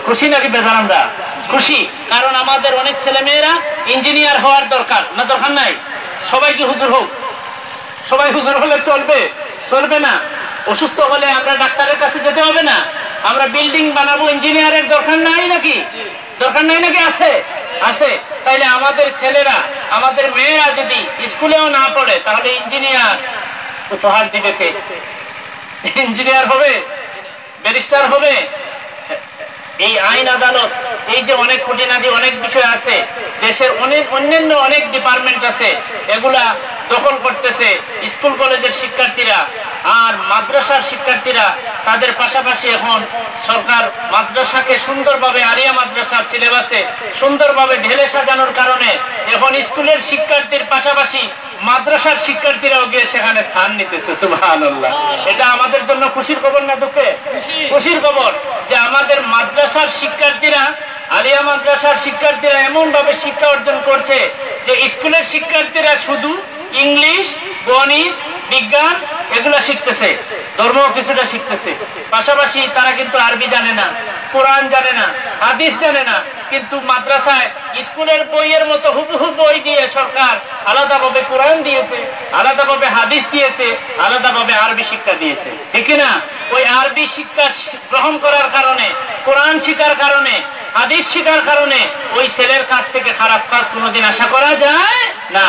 খুশি নাকি বেজার? আমরা খুশি, কারণ আমাদের অনেক ছেলে মেয়েরা ইঞ্জিনিয়ার হওয়ার দরকার না, দরকার নাই? সবাই কি হুজুর হোক? সবাই হুজুর হলে চলবে? চলবে না। অসুস্থ হলে আমরা ডাক্তারের কাছে যেতে হবে না? আমরা বিল্ডিং বানাবো, ইঞ্জিনিয়ারের দরকার নাই নাকি? দরকার নাই নাকি? আছে, আছে। তাইলে আমাদের ছেলেরা, আমাদের মেয়েরা যদি স্কুলেও না পড়ে, তাহলে ইঞ্জিনিয়ার উপহার দিবে কে? ইঞ্জিনিয়ার হবে, ব্যারিস্টার হবে। এই আইন আদালত, এই যে অনেক খুঁটিনাটি অনেক বিষয় আছে, দেশের অনেক অন্যান্য অনেক ডিপার্টমেন্ট আছে, এগুলা দখল করতেছে স্কুল কলেজের শিক্ষার্থীরা আর মাদ্রাসার শিক্ষার্থীরা। তাদের পাশাপাশি এখন সরকার মাদ্রাসাকে সুন্দরভাবে, আলিয়া মাদ্রাসার সিলেবাসে সুন্দরভাবে ঢেলে সাজানোর কারণে এখন স্কুলের শিক্ষার্থীর পাশাপাশি মাদ্রাসার শিক্ষার্থীরাও গিয়ে সেখানে স্থান নিতেছে। সুবহানাল্লাহ। এটা আমাদের জন্য খুশির খবর না দুঃখে? খুশির খবর যে আমাদের মাদ্রাসার শিক্ষার্থীরা, আলিয়া মাদ্রাসার শিক্ষার্থীরা এমন ভাবে শিক্ষা অর্জন করছে যে স্কুলের শিক্ষার্থীরা শুধু ইংলিশ, গণিত, বিজ্ঞান এগুলা শিখতেছে, ধর্ম কিছুটা শিখতেছে। পাশাপাশি তারা কিন্তু আরবি জানে না, কোরআন জানে না, হাদিস জানে না, কিন্তু মাদ্রাসায় স্কুলের বইয়ের মতো হুবহু বই দিয়ে সরকার আলাদাভাবে কোরআন দিয়েছে, আলাদাভাবে হাদিস দিয়েছে, আলাদাভাবে আরবি শিক্ষা দিয়েছে, ঠিক না? ওই আরবি শিক্ষা গ্রহণ করার কারণে, কোরআন শিখার কারণে, হাদিস শিখার কারণে ওই ছেলের কাছ থেকে খারাপ কাজ কোনোদিন আশা করা যায় না।